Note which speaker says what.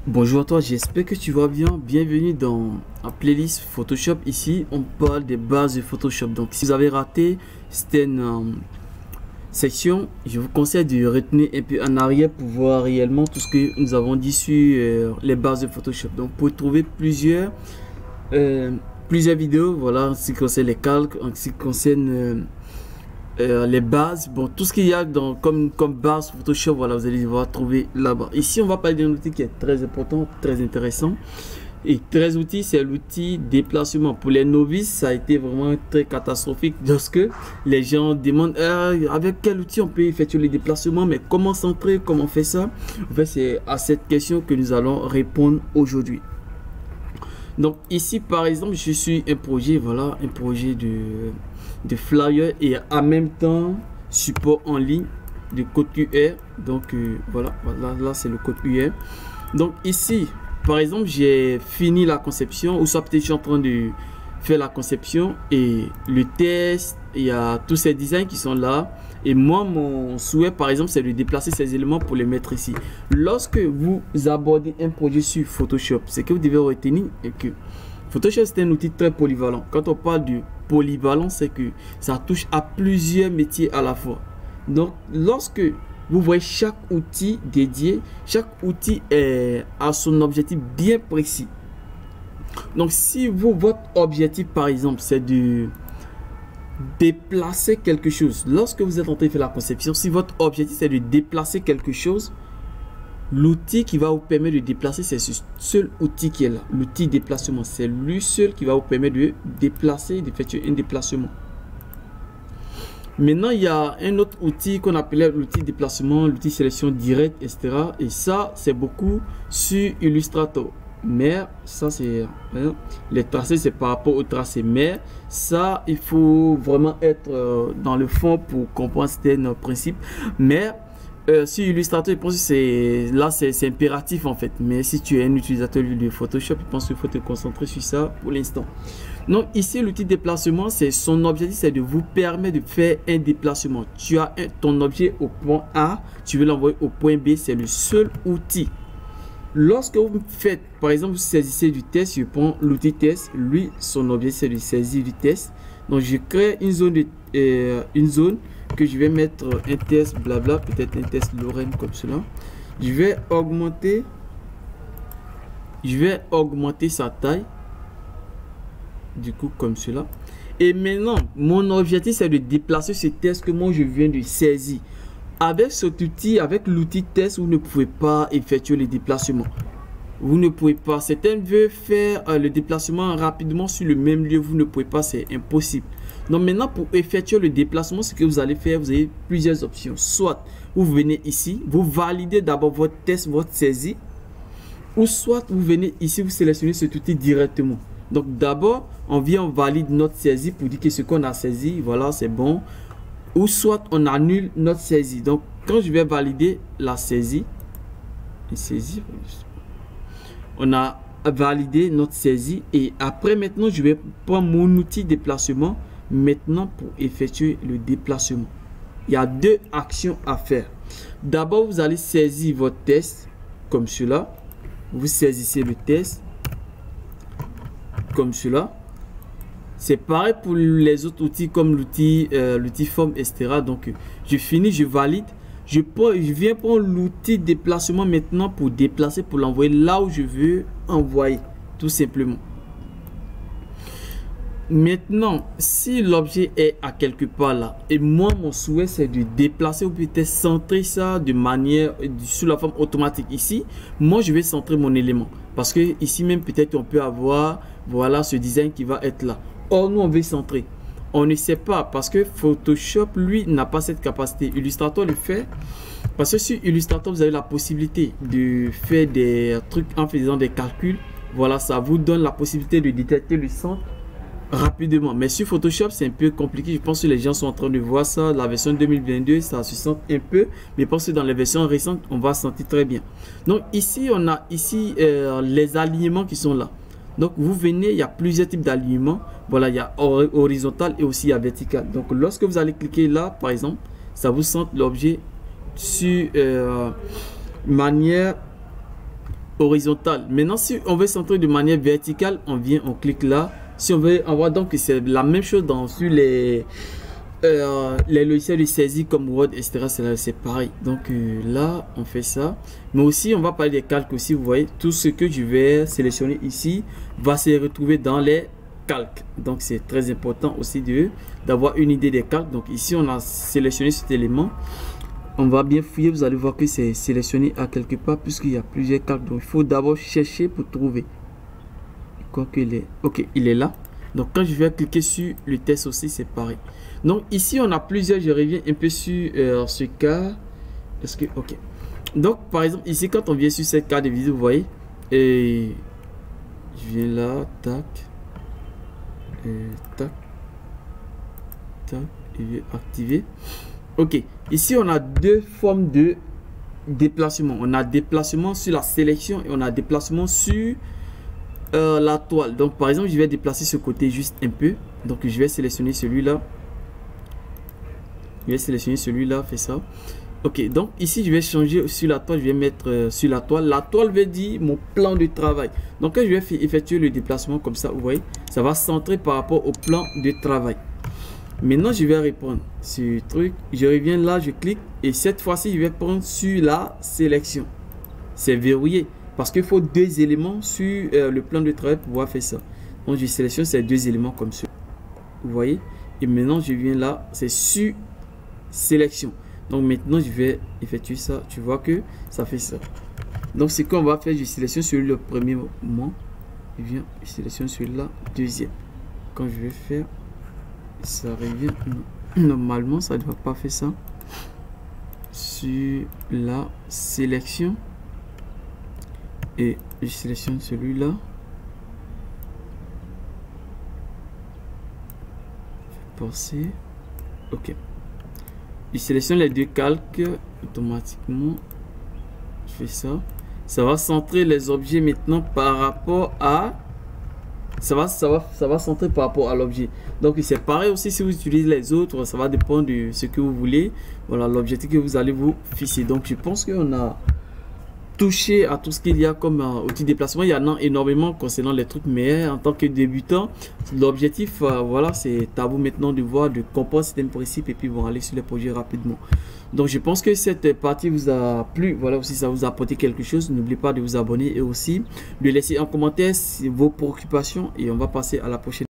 Speaker 1: Bonjour à toi, j'espère que tu vas bien. Bienvenue dans la playlist Photoshop. Ici, on parle des bases de Photoshop. Donc, si vous avez raté certaines section, je vous conseille de retenir un peu en arrière pour voir réellement tout ce que nous avons dit sur les bases de Photoshop. Donc, pour trouver plusieurs vidéos, voilà, en ce qui concerne les calques, en ce qui concerne les bases, bon, tout ce qu'il y a dans, comme base Photoshop, voilà, vous allez devoir trouver là-bas. Ici, on va parler d'un outil qui est très important, très intéressant. Et très outil, c'est l'outil déplacement. Pour les novices, ça a été vraiment très catastrophique lorsque les gens demandent avec quel outil on peut effectuer les déplacements, mais comment centrer, comment faire ça. En fait, c'est à cette question que nous allons répondre aujourd'hui. Donc ici, par exemple, je suis un projet, voilà, un projet de flyer et en même temps support en ligne de code QR. Donc voilà, là c'est le code QR. Donc ici, par exemple, j'ai fini la conception, ou soit peut-être je suis en train de faire la conception et le test, il y a tous ces designs qui sont là. Et moi, mon souhait, par exemple, c'est de déplacer ces éléments pour les mettre ici. Lorsque vous abordez un projet sur Photoshop, c'est que vous devez retenir que Photoshop, c'est un outil très polyvalent. Quand on parle de polyvalent, c'est que ça touche à plusieurs métiers à la fois. Donc, lorsque vous voyez chaque outil dédié, chaque outil a son objectif bien précis. Donc, si votre objectif, par exemple, c'est de déplacer quelque chose, lorsque vous êtes en train de faire la conception, si votre objectif c'est de déplacer quelque chose, l'outil qui va vous permettre de déplacer, c'est ce seul outil qui est là. L'outil déplacement, c'est lui seul qui va vous permettre de déplacer, d'effectuer un déplacement. Maintenant, il y a un autre outil qu'on appelait l'outil déplacement, l'outil sélection directe, etc. Et ça, c'est beaucoup sur Illustrator. Mais ça, c'est les tracés, c'est par rapport au tracé. Mais ça, il faut vraiment être dans le fond pour comprendre certains principes. Mais sur Illustrator, je pense que c'est impératif en fait. Mais si tu es un utilisateur de Photoshop, je pense qu'il faut te concentrer sur ça pour l'instant. Donc ici, l'outil déplacement, c'est son objectif, c'est de vous permettre de faire un déplacement. Tu as ton objet au point A, tu veux l'envoyer au point B, c'est le seul outil. Lorsque vous faites, par exemple, vous saisissez du test, je prends l'outil test, lui, son objectif, c'est de saisir du test. Donc, je crée une zone que je vais mettre un test, blabla, peut-être un test Lorraine comme cela. Je vais augmenter sa taille, du coup, comme cela. Et maintenant, mon objectif, c'est de déplacer ce test que moi, je viens de saisir. Avec cet outil, avec l'outil test, vous ne pouvez pas effectuer le déplacement. Vous ne pouvez pas. Certains veulent faire le déplacement rapidement sur le même lieu. Vous ne pouvez pas, c'est impossible. Donc maintenant, pour effectuer le déplacement, ce que vous allez faire, vous avez plusieurs options. Soit vous venez ici, vous validez d'abord votre test, votre saisie. Ou soit vous venez ici, vous sélectionnez cet outil directement. Donc d'abord, on vient, on valide notre saisie pour dire que ce qu'on a saisi, voilà, c'est bon. Ou soit on annule notre saisie. Donc quand je vais valider la saisie, on a validé notre saisie et après maintenant je vais prendre mon outil déplacement maintenant pour effectuer le déplacement. Il y a deux actions à faire. D'abord vous allez saisir votre test comme cela, vous saisissez le test comme cela. C'est pareil pour les autres outils comme l'outil forme, etc. Donc, je finis, je valide. Je viens prendre l'outil déplacement maintenant pour déplacer, pour l'envoyer là où je veux envoyer, tout simplement. Maintenant, si l'objet est à quelque part là, et moi, mon souhait, c'est de déplacer ou peut-être centrer ça de manière, sous la forme automatique ici, moi, je vais centrer mon élément. Parce que ici même, peut-être, on peut avoir, voilà, ce design qui va être là. Or, nous, on veut centrer. On ne sait pas parce que Photoshop, lui, n'a pas cette capacité. Illustrator le fait. Parce que sur Illustrator, vous avez la possibilité de faire des trucs en faisant des calculs. Voilà, ça vous donne la possibilité de détecter le centre rapidement. Mais sur Photoshop, c'est un peu compliqué. Je pense que les gens sont en train de voir ça. La version 2022, ça se sent un peu. Mais je pense que dans les versions récentes, on va sentir très bien. Donc ici, on a ici les alignements qui sont là. Donc vous venez, il y a plusieurs types d'alignements. Voilà, il y a horizontal et aussi il y a vertical. Donc lorsque vous allez cliquer là, par exemple, ça vous centre l'objet sur manière horizontale. Maintenant, si on veut centrer de manière verticale, on vient, on clique là. Si on veut avoir, donc c'est la même chose sur les logiciels de saisie comme Word, etc. C'est pareil. Donc là, on fait ça. Mais aussi, on va parler des calques aussi. Vous voyez, tout ce que je vais sélectionner ici va se retrouver dans les calques. Donc c'est très important aussi d'avoir une idée des calques. Donc ici, on a sélectionné cet élément. On va bien fouiller, vous allez voir que c'est sélectionné à quelque part puisqu'il y a plusieurs calques. Donc il faut d'abord chercher pour trouver. Quoi qu'il est. Ok, il est là. Donc quand je vais cliquer sur le test aussi, c'est pareil. Donc ici on a plusieurs, je reviens un peu sur ce cas. Est-ce que ok. Donc par exemple ici quand on vient sur cette carte de vidéo, vous voyez, et je viens là, tac, tac, tac, et je vais activer. Ok, ici on a deux formes de déplacement. On a déplacement sur la sélection et on a déplacement sur la toile. Donc par exemple je vais déplacer ce côté juste un peu. Donc je vais sélectionner celui-là. Je vais sélectionner celui-là, fait ça. Ok, donc ici je vais changer sur la toile. Je vais mettre sur la toile. La toile veut dire mon plan de travail. Donc quand je vais effectuer le déplacement comme ça, vous voyez, ça va centrer par rapport au plan de travail. Maintenant, je vais répondre ce truc. Je reviens là, je clique et cette fois-ci, je vais prendre sur la sélection. C'est verrouillé parce qu'il faut deux éléments sur le plan de travail pour pouvoir faire ça. Donc, je sélectionne ces deux éléments comme ça. Vous voyez? Et maintenant, je viens là, c'est sur sélection. Donc, maintenant, je vais effectuer ça. Tu vois que ça fait ça. Donc, ce qu'on va faire, je sélectionne celui le premier moment. Je viens, je sélectionne celui-là, deuxième. Quand je vais faire ça revient normalement, ça ne va pas faire ça sur la sélection et je sélectionne celui-là, passer. Ok, je sélectionne les deux calques automatiquement. Je fais ça, ça va centrer les objets maintenant par rapport à ça va centrer par rapport à l'objet. Donc c'est pareil aussi si vous utilisez les autres, ça va dépendre de ce que vous voulez. Voilà l'objectif que vous allez vous fixer. Donc je pense qu'on a touché à tout ce qu'il y a comme outil de déplacement. Il y en a énormément concernant les trucs, mais en tant que débutant, l'objectif, voilà, c'est à vous maintenant de voir, de comprendre certains principes et puis vous aller sur les projets rapidement. Donc je pense que cette partie vous a plu. Voilà, aussi ça vous a apporté quelque chose. N'oubliez pas de vous abonner et aussi de laisser en commentaire vos préoccupations et on va passer à la prochaine.